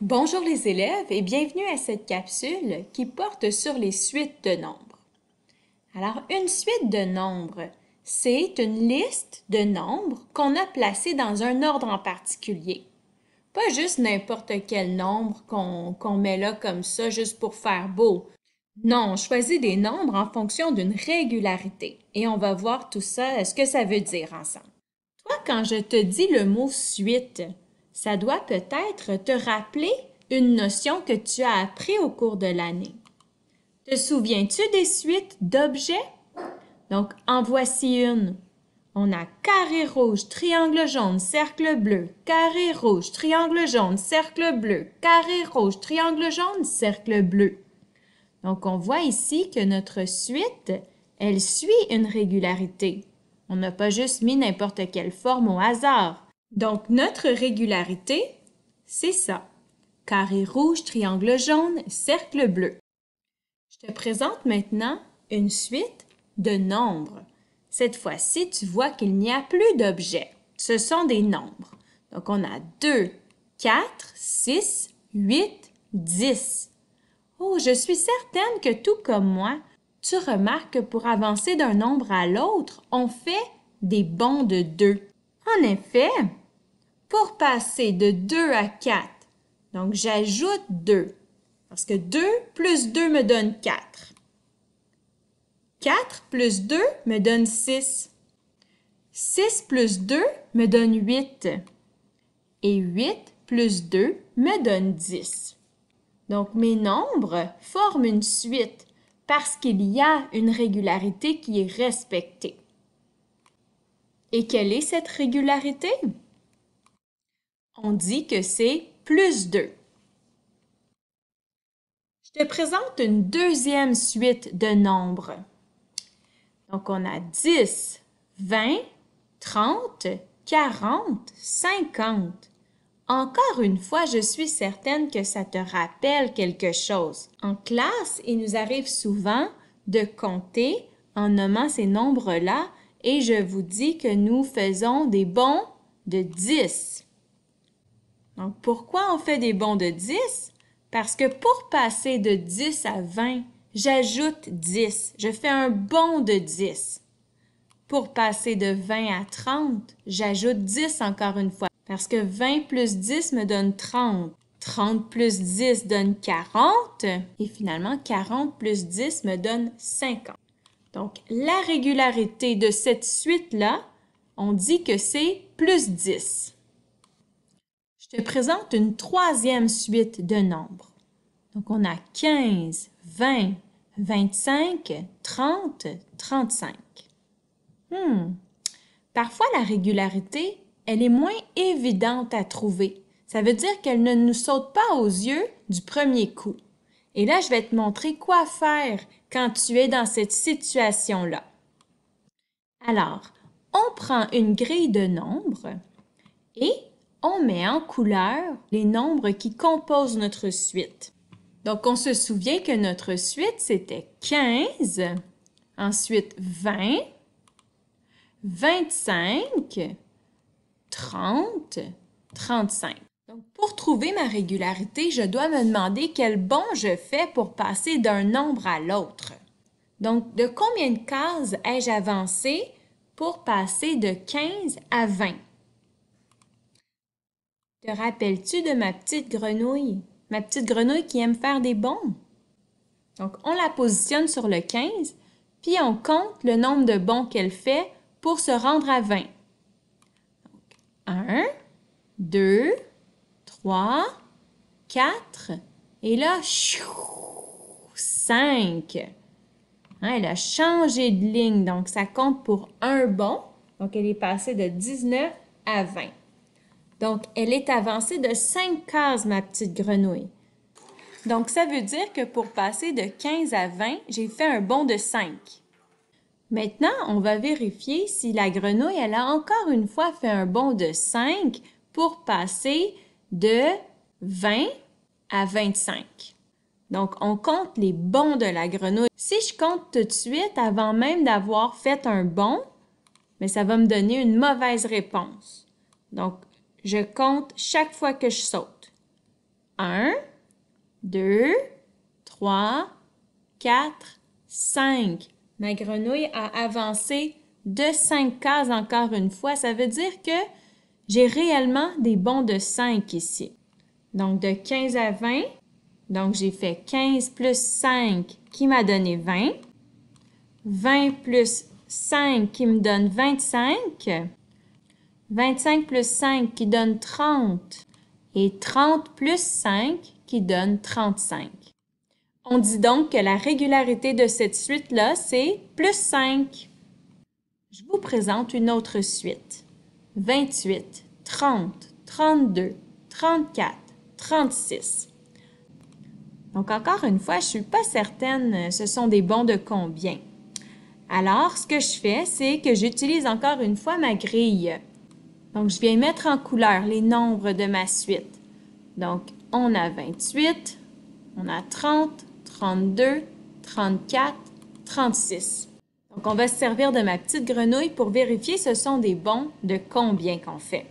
Bonjour les élèves et bienvenue à cette capsule qui porte sur les suites de nombres. Alors, une suite de nombres, c'est une liste de nombres qu'on a placés dans un ordre en particulier. Pas juste n'importe quel nombre qu'on met là comme ça juste pour faire beau. Non, on choisit des nombres en fonction d'une régularité et on va voir tout ça, ce que ça veut dire ensemble. Toi, quand je te dis le mot suite, ça doit peut-être te rappeler une notion que tu as appris au cours de l'année. Te souviens-tu des suites d'objets? Donc, en voici une. On a carré rouge, triangle jaune, cercle bleu, carré rouge, triangle jaune, cercle bleu, carré rouge, triangle jaune, cercle bleu. Donc, on voit ici que notre suite, elle suit une régularité. On n'a pas juste mis n'importe quelle forme au hasard. Donc, notre régularité, c'est ça. Carré rouge, triangle jaune, cercle bleu. Je te présente maintenant une suite de nombres. Cette fois-ci, tu vois qu'il n'y a plus d'objets. Ce sont des nombres. Donc, on a 2, 4, 6, 8, 10. Oh, je suis certaine que tout comme moi, tu remarques que pour avancer d'un nombre à l'autre, on fait des bonds de 2. En effet, pour passer de 2 à 4, donc j'ajoute 2, parce que 2 plus 2 me donne 4. 4 plus 2 me donne 6. 6 plus 2 me donne 8. Et 8 plus 2 me donne 10. Donc, mes nombres forment une suite parce qu'il y a une régularité qui est respectée. Et quelle est cette régularité? On dit que c'est plus 2. Je te présente une deuxième suite de nombres. Donc, on a 10, 20, 30, 40, 50. Encore une fois, je suis certaine que ça te rappelle quelque chose. En classe, il nous arrive souvent de compter en nommant ces nombres-là et je vous dis que nous faisons des bonds de 10. Donc, pourquoi on fait des bonds de 10? Parce que pour passer de 10 à 20, j'ajoute 10. Je fais un bond de 10. Pour passer de 20 à 30, j'ajoute 10 encore une fois. Parce que 20 plus 10 me donne 30. 30 plus 10 donne 40. Et finalement, 40 plus 10 me donne 50. Donc, la régularité de cette suite-là, on dit que c'est plus 10. Je te présente une troisième suite de nombres. Donc, on a 15, 20, 25, 30, 35. Parfois, la régularité, elle est moins évidente à trouver. Ça veut dire qu'elle ne nous saute pas aux yeux du premier coup. Et là, je vais te montrer quoi faire quand tu es dans cette situation-là. Alors, on prend une grille de nombres et on met en couleur les nombres qui composent notre suite. Donc, on se souvient que notre suite, c'était 15, ensuite 20, 25, 30, 35. Donc, pour trouver ma régularité, je dois me demander quel bond je fais pour passer d'un nombre à l'autre. Donc, de combien de cases ai-je avancé pour passer de 15 à 20? Te rappelles-tu de ma petite grenouille? Ma petite grenouille qui aime faire des bonds? Donc, on la positionne sur le 15, puis on compte le nombre de bonds qu'elle fait pour se rendre à 20. Donc, 1, 2, 3, 4, et là, 5. Elle a changé de ligne, donc ça compte pour un bond. Donc, elle est passée de 19 à 20. Donc, elle est avancée de 5 cases, ma petite grenouille. Donc, ça veut dire que pour passer de 15 à 20, j'ai fait un bond de 5. Maintenant, on va vérifier si la grenouille, elle a encore une fois fait un bond de 5 pour passer de 20 à 25. Donc, on compte les bonds de la grenouille. Si je compte tout de suite, avant même d'avoir fait un bond, mais ça va me donner une mauvaise réponse. Donc, je compte chaque fois que je saute. 1, 2, 3, 4, 5. Ma grenouille a avancé de 5 cases encore une fois. Ça veut dire que j'ai réellement des bonds de 5 ici. Donc, de 15 à 20, donc j'ai fait 15 plus 5 qui m'a donné 20. 20 plus 5 qui me donne 25. 25 plus 5 qui donne 30. Et 30 plus 5 qui donne 35. On dit donc que la régularité de cette suite-là, c'est plus 5. Je vous présente une autre suite. 28, 30, 32, 34, 36. Donc, encore une fois, je ne suis pas certaine ce sont des bons de combien. Alors, ce que je fais, c'est que j'utilise encore une fois ma grille. Donc, je viens mettre en couleur les nombres de ma suite. Donc, on a 28, on a 30, 32, 34, 36. Donc, on va se servir de ma petite grenouille pour vérifier ce sont des bons de combien qu'on fait.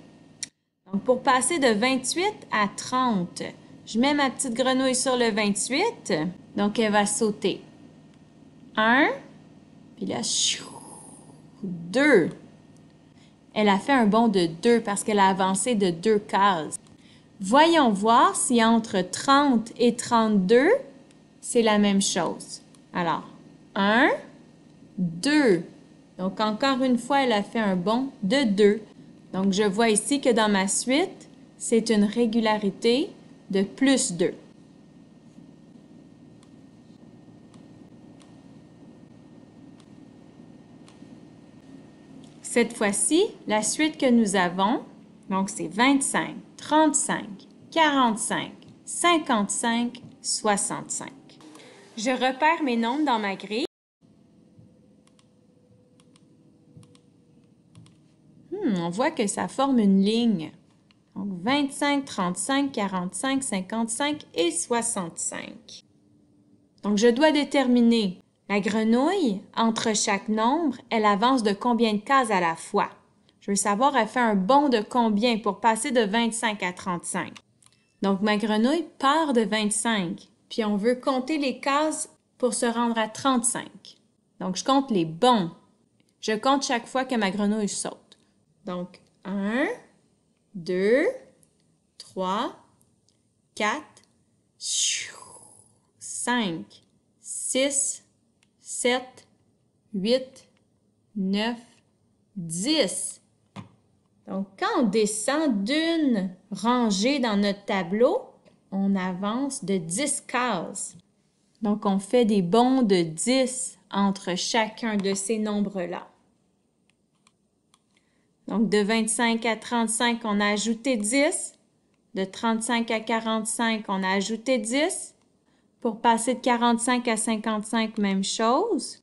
Donc, pour passer de 28 à 30, je mets ma petite grenouille sur le 28. Donc, elle va sauter 1, puis là, 2. Elle a fait un bond de 2 parce qu'elle a avancé de 2 cases. Voyons voir si entre 30 et 32, c'est la même chose. Alors, 1, 2. Donc, encore une fois, elle a fait un bond de 2. Donc, je vois ici que dans ma suite, c'est une régularité de plus 2. Cette fois-ci, la suite que nous avons, donc c'est 25, 35, 45, 55, 65. Je repère mes nombres dans ma grille. On voit que ça forme une ligne. Donc 25, 35, 45, 55 et 65. Donc je dois déterminer la grenouille, entre chaque nombre, elle avance de combien de cases à la fois? Je veux savoir, elle fait un bond de combien pour passer de 25 à 35. Donc, ma grenouille part de 25, puis on veut compter les cases pour se rendre à 35. Donc, je compte les bonds. Je compte chaque fois que ma grenouille saute. Donc, 1, 2, 3, 4, 5, 6, 7, 8, 9, 10. Donc, quand on descend d'une rangée dans notre tableau, on avance de 10 cases. Donc, on fait des bonds de 10 entre chacun de ces nombres-là. Donc, de 25 à 35, on a ajouté 10. De 35 à 45, on a ajouté 10. Pour passer de 45 à 55, même chose.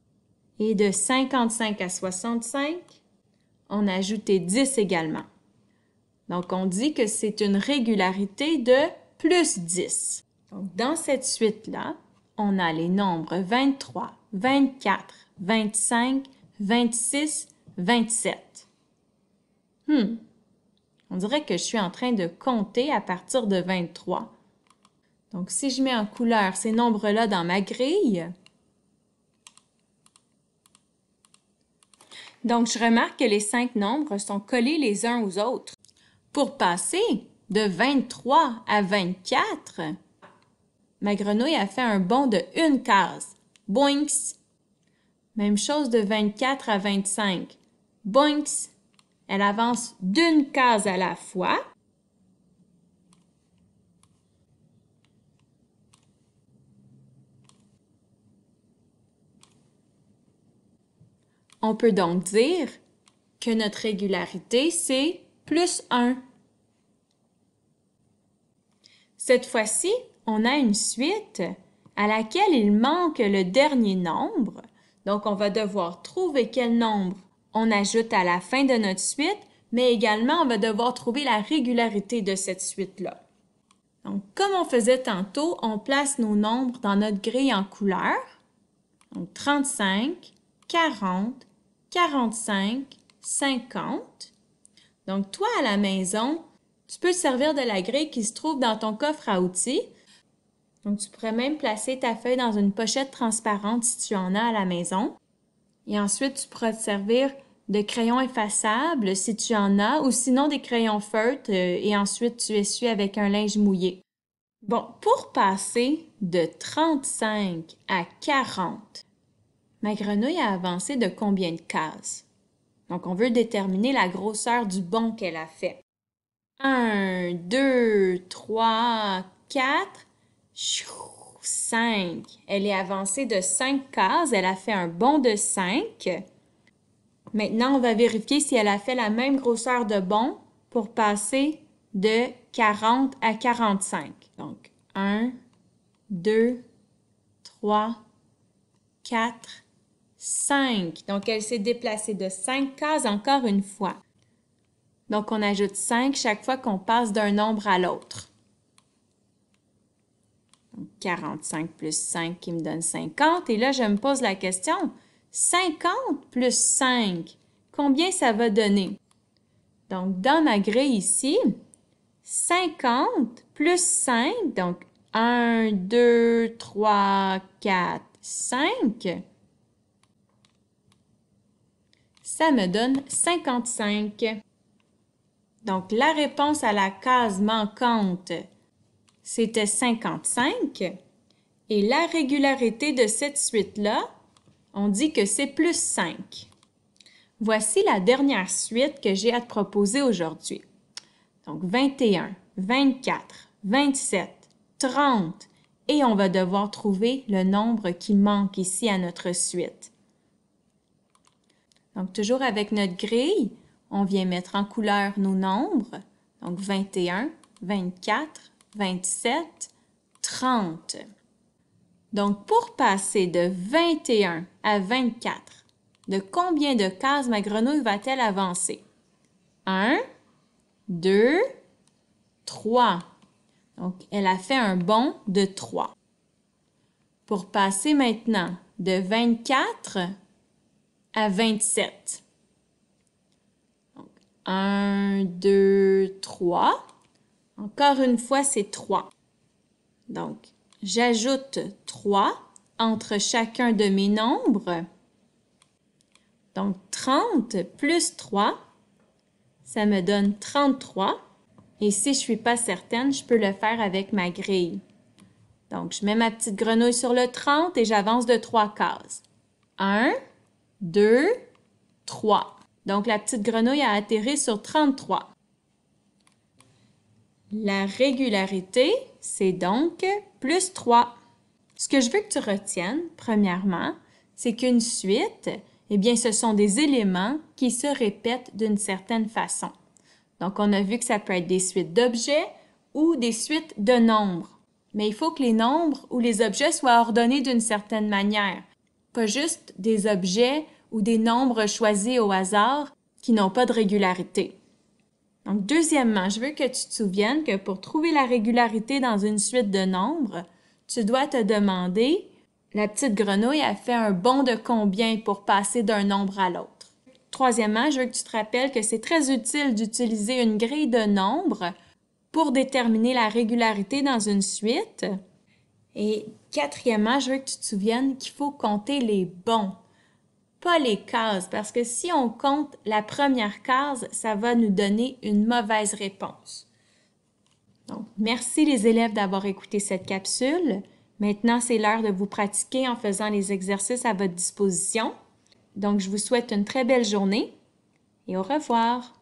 Et de 55 à 65, on a ajouté 10 également. Donc, on dit que c'est une régularité de plus 10. Donc, dans cette suite-là, on a les nombres 23, 24, 25, 26, 27. On dirait que je suis en train de compter à partir de 23. Donc, si je mets en couleur ces nombres-là dans ma grille, donc je remarque que les 5 nombres sont collés les uns aux autres. Pour passer de 23 à 24, ma grenouille a fait un bond de une case. Boinks! Même chose de 24 à 25. Boinks! Elle avance d'une case à la fois. On peut donc dire que notre régularité, c'est plus 1. Cette fois-ci, on a une suite à laquelle il manque le dernier nombre. Donc, on va devoir trouver quel nombre on ajoute à la fin de notre suite, mais également, on va devoir trouver la régularité de cette suite-là. Donc, comme on faisait tantôt, on place nos nombres dans notre grille en couleur. Donc, 35, 40, 45, 50. Donc, toi, à la maison, Tu peux te servir de la grille qui se trouve dans ton coffre à outils. Donc, tu pourrais même placer ta feuille dans une pochette transparente si tu en as à la maison. Et ensuite, tu pourras te servir de crayons effaçables si tu en as, ou sinon des crayons feutres, et ensuite tu essuies avec un linge mouillé. Bon, pour passer de 35 à 40, ma grenouille a avancé de combien de cases? Donc, on veut déterminer la grosseur du bond qu'elle a fait. 1, 2, 3, 4, 5. Elle est avancée de 5 cases. Elle a fait un bond de 5. Maintenant, on va vérifier si elle a fait la même grosseur de bond pour passer de 40 à 45. Donc, 1, 2, 3, 4, 5. Donc, elle s'est déplacée de 5 cases encore une fois. Donc, on ajoute 5 chaque fois qu'on passe d'un nombre à l'autre. Donc, 45 plus 5 qui me donne 50. Et là, je me pose la question, 50 plus 5, combien ça va donner? Donc, dans ma grille ici, 50 plus 5, donc 1, 2, 3, 4, 5, ça me donne 55. Donc, la réponse à la case manquante, c'était 55. Et la régularité de cette suite-là, on dit que c'est plus 5. Voici la dernière suite que j'ai à te proposer aujourd'hui. Donc, 21, 24, 27, 30, et on va devoir trouver le nombre qui manque ici à notre suite. Donc, toujours avec notre grille, on vient mettre en couleur nos nombres. Donc, 21, 24, 27, 30. Donc, pour passer de 21 à 24, de combien de cases ma grenouille va-t-elle avancer? 1, 2, 3. Donc, elle a fait un bond de 3. Pour passer maintenant de 24 à 27. Donc, 1, 2, 3. Encore une fois, c'est 3. Donc, j'ajoute 3 entre chacun de mes nombres. Donc, 30 plus 3, ça me donne 33. Et si je ne suis pas certaine, je peux le faire avec ma grille. Donc, je mets ma petite grenouille sur le 30 et j'avance de 3 cases. 1, 2, 3. Donc, la petite grenouille a atterri sur 33. La régularité, c'est donc plus 3. Ce que je veux que tu retiennes, premièrement, c'est qu'une suite, eh bien, ce sont des éléments qui se répètent d'une certaine façon. Donc, on a vu que ça peut être des suites d'objets ou des suites de nombres. Mais il faut que les nombres ou les objets soient ordonnés d'une certaine manière. Pas juste des objets ou des nombres choisis au hasard qui n'ont pas de régularité. Donc, deuxièmement, je veux que tu te souviennes que pour trouver la régularité dans une suite de nombres, tu dois te demander, la petite grenouille a fait un bond de combien pour passer d'un nombre à l'autre? Troisièmement, je veux que tu te rappelles que c'est très utile d'utiliser une grille de nombres pour déterminer la régularité dans une suite. Et quatrièmement, je veux que tu te souviennes qu'il faut compter les bonds, pas les cases, parce que si on compte la première case, ça va nous donner une mauvaise réponse. Donc, merci les élèves d'avoir écouté cette capsule. Maintenant, c'est l'heure de vous pratiquer en faisant les exercices à votre disposition. Donc, je vous souhaite une très belle journée et au revoir.